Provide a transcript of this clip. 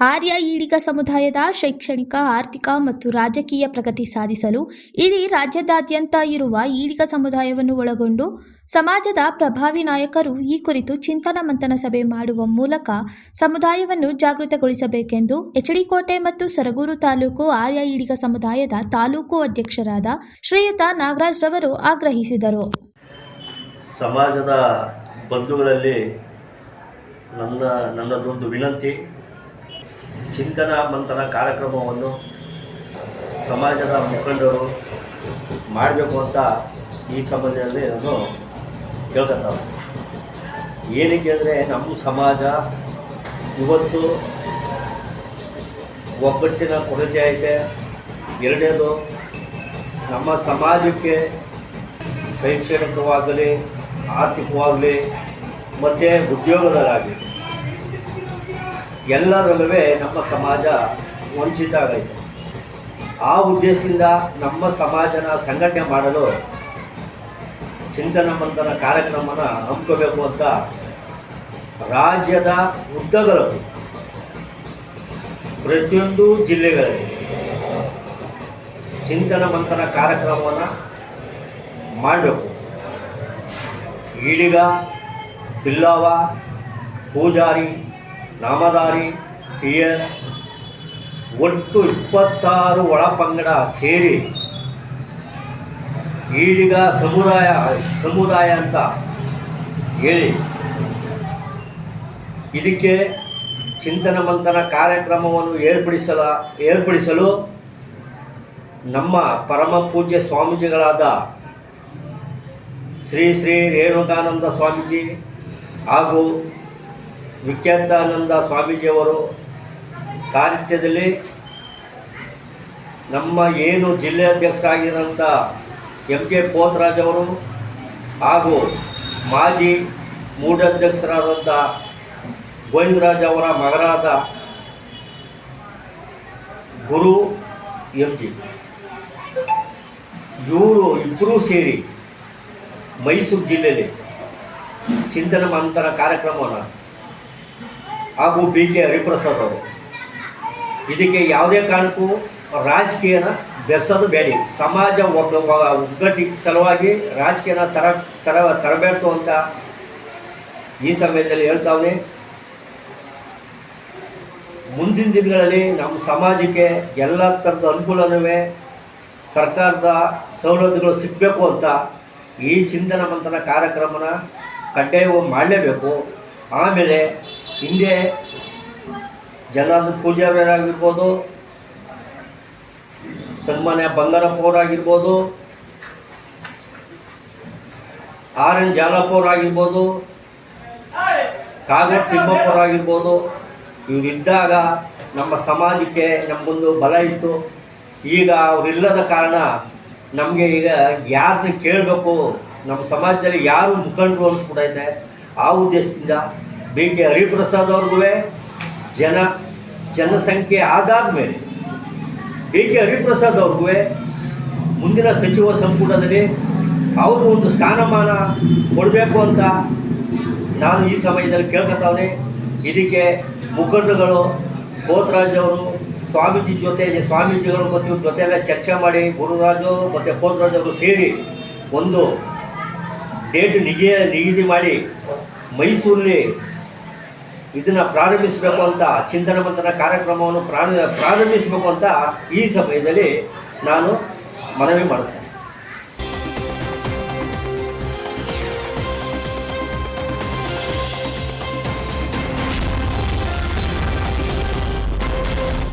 ಆರ್ಯ ಈಡಿಗ ಸಮುದಾಯದ ಶೈಕ್ಷಣಿಕ, ಆರ್ಥಿಕ ಮತ್ತು ರಾಜಕೀಯ ಪ್ರಗತಿ ಸಾಧಿಸಲು ಇಡೀ ರಾಜ್ಯದಾದ್ಯಂತ ಇರುವ ಈಡಿಗ ಸಮುದಾಯವನ್ನು ಒಳಗೊಂಡು ಸಮಾಜದ ಪ್ರಭಾವಿ ನಾಯಕರು ಈ ಕುರಿತು ಚಿಂತನ ಮಂಥನ ಸಭೆ ಮಾಡುವ ಮೂಲಕ ಸಮುದಾಯವನ್ನು ಜಾಗೃತಗೊಳಿಸಬೇಕೆಂದು ಎಚ್.ಡಿ.ಕೋಟೆ ಮತ್ತು ಸರಗೂರು ತಾಲೂಕು ಆರ್ಯ ಈಡಿಗ ಸಮುದಾಯದ ತಾಲೂಕು ಅಧ್ಯಕ್ಷರಾದ ಶ್ರೀಯುತ ನಾಗರಾಜ್ ರವರು ಆಗ್ರಹಿಸಿದರು. ಸಮಾಜದ ಬಂಧುಗಳಲ್ಲಿ ನನ್ನದೊಂದು ವಿನಂತಿ, ಚಿಂತನ ಮಂಥನ ಕಾರ್ಯಕ್ರಮವನ್ನು ಸಮಾಜದ ಮುಖಂಡರು ಮಾಡಬೇಕು ಅಂತ ಈ ಸಮಯದಲ್ಲಿ ನಾನು ಕೇಳ್ಕೊತಾವೆ. ಏನಕ್ಕೆ ಅಂದರೆ ನಮ್ಮ ಸಮಾಜ ಇವತ್ತು ಒಗ್ಗಟ್ಟಿನ ಕೊರತೆ ಐತೆ. ಎರಡನೇದು, ನಮ್ಮ ಸಮಾಜಕ್ಕೆ ಶೈಕ್ಷಣಿಕವಾಗಲಿ, ಆರ್ಥಿಕವಾಗಲಿ ಮತ್ತು ಉದ್ಯೋಗದಲ್ಲಾಗಲಿ ಎಲ್ಲರಲ್ಲೂ ನಮ್ಮ ಸಮಾಜ ವಂಚಿತ ಆಗೈತೆ. ಆ ಉದ್ದೇಶದಿಂದ ನಮ್ಮ ಸಮಾಜನ ಸಂಘಟನೆ ಮಾಡಲು ಚಿಂತನ ಮಂಥನ ಕಾರ್ಯಕ್ರಮನ ಹಮ್ಮಿಕೋಬೇಕು ಅಂತ ರಾಜ್ಯದ ಉದ್ದಗಲಕ್ಕೂ ಪ್ರತಿಯೊಂದು ಜಿಲ್ಲೆಗಳಲ್ಲಿ ಚಿಂತನ ಮಂಥನ ಕಾರ್ಯಕ್ರಮವನ್ನು ಮಾಡಬೇಕು. ಈಡಿಗ, ಬಿಲ್ಲವ, ಪೂಜಾರಿ, ನಾಮದಾರಿ, ತೀಯರ್ ಒಟ್ಟು 26 ಒಳಪಂಗಡ ಸೇರಿ ಈಡಿಗ ಸಮುದಾಯ ಅಂತ ಹೇಳಿ ಇದಕ್ಕೆ ಚಿಂತನ ಮಂಥನ ಕಾರ್ಯಕ್ರಮವನ್ನು ಏರ್ಪಡಿಸಲು ನಮ್ಮ ಪರಮ ಪೂಜ್ಯ ಸ್ವಾಮೀಜಿಗಳಾದ ಶ್ರೀ ಶ್ರೀ ರೇಣುಕಾನಂದ ಸ್ವಾಮೀಜಿ ಹಾಗೂ ವಿಖ್ಯಾತಾನಂದ ಸ್ವಾಮೀಜಿಯವರು ಸಾಹಿತ್ಯದಲ್ಲಿ ನಮ್ಮ ಏನು ಜಿಲ್ಲಾಧ್ಯಕ್ಷರಾಗಿರೋಂಥ ಎಂ.ಕೆ. ಪೋತರಾಜ್ ಅವರು ಹಾಗೂ ಮಾಜಿ ಮೂಢಾಧ್ಯಕ್ಷರಾದಂಥ ಗೋವಿಂದರಾಜ್ ಅವರ ಮಗನಾದ ಗುರು ಎಂ.ಜಿ. ಇವರು ಇಬ್ಬರೂ ಸೇರಿ ಮೈಸೂರು ಜಿಲ್ಲೆಯಲ್ಲಿ ಚಿಂತನ ಮಂಥನ ಕಾರ್ಯಕ್ರಮವನ್ನು ಹಾಗೂ ಬಿ.ಕೆ. ಹರಿಪ್ರಸಾದ್ ಅವರು ಇದಕ್ಕೆ ಯಾವುದೇ ಕಾರಣಕ್ಕೂ ರಾಜಕೀಯನ ಬೆರೆಸೋದು ಬೇಡಿ. ಸಮಾಜ ಒಗ್ಗಟ್ಟಿನ ಸಲುವಾಗಿ ರಾಜಕೀಯನ ತರಬೇಕು ಅಂತ ಈ ಸಮಯದಲ್ಲಿ ಹೇಳ್ತಾವನೆ. ಮುಂದಿನ ದಿನಗಳಲ್ಲಿ ನಮ್ಮ ಸಮಾಜಕ್ಕೆ ಎಲ್ಲ ಥರದ ಅನುಕೂಲನೂ ಸರ್ಕಾರದ ಸವಲತ್ತುಗಳು ಸಿಗಬೇಕು ಅಂತ ಈ ಚಿಂತನ ಮಂಥನ ಕಾರ್ಯಕ್ರಮನ ಕಡ್ಡಾಯವಾಗಿ ಮಾಡಲೇಬೇಕು. ಆಮೇಲೆ ಹಿಂದೆ ಜನಾರ್ದನ್ ಪೂಜಾರಿಯವರಾಗಿರ್ಬೋದು, ಸನ್ಮಾನ್ಯ ಬಂಗಾರಪ್ಪ ಅವರಾಗಿರ್ಬೋದು, ಆರ್.ಎನ್. ಜಾಲಪ್ಪ ಅವರಾಗಿರ್ಬೋದು, ಕಾಗೋಡು ತಿಮ್ಮಪ್ಪ ಅವರಾಗಿರ್ಬೋದು, ಇವರಿದ್ದಾಗ ನಮ್ಮ ಸಮಾಜಕ್ಕೆ ನಮಗೊಂದು ಬಲ ಇತ್ತು. ಈಗ ಅವರಿಲ್ಲದ ಕಾರಣ ನಮಗೆ ಈಗ ಯಾರನ್ನ ಕೇಳಬೇಕು, ನಮ್ಮ ಸಮಾಜದಲ್ಲಿ ಯಾರು ಮುಖಂಡರು ಅನಿಸ್ಬಿಟ್ಟೈತೆ. ಆ ಉದ್ದೇಶದಿಂದ ಬಿ.ಕೆ. ಹರಿಪ್ರಸಾದ್ ಅವ್ರಿಗೂ ಜನಸಂಖ್ಯೆ ಆದಾದ ಮೇಲೆ ಬಿ.ಕೆ. ಹರಿಪ್ರಸಾದ್ ಅವ್ರಿಗೂ ಮುಂದಿನ ಸಚಿವ ಸಂಪುಟದಲ್ಲಿ ಅವರು ಒಂದು ಸ್ಥಾನಮಾನ ಕೊಡಬೇಕು ಅಂತ ನಾನು ಈ ಸಮಯದಲ್ಲಿ ಕೇಳ್ಕೊತಾವನೆ. ಇದಕ್ಕೆ ಮುಖಂಡಗಳು ಪೋತರಾಜ್ ಅವರು ಸ್ವಾಮೀಜಿಗಳು ಮತ್ತು ಜೊತೆಯೆಲ್ಲ ಚರ್ಚೆ ಮಾಡಿ ಗುರುರಾಜು ಮತ್ತು ಪೋತರಾಜ್ ಅವರು ಸೇರಿ ಒಂದು ಡೇಟ್ ನಿಗದಿ ಮಾಡಿ ಮೈಸೂರಲ್ಲಿ ಇದನ್ನು ಪ್ರಾರಂಭಿಸಬೇಕು ಅಂತ, ಚಿಂತನ ಮಂಥನ ಕಾರ್ಯಕ್ರಮವನ್ನು ಪ್ರಾರಂಭಿಸಬೇಕು ಅಂತ ಈ ಸಮಯದಲ್ಲಿ ನಾನು ಮನವಿ ಮಾಡುತ್ತೇನೆ.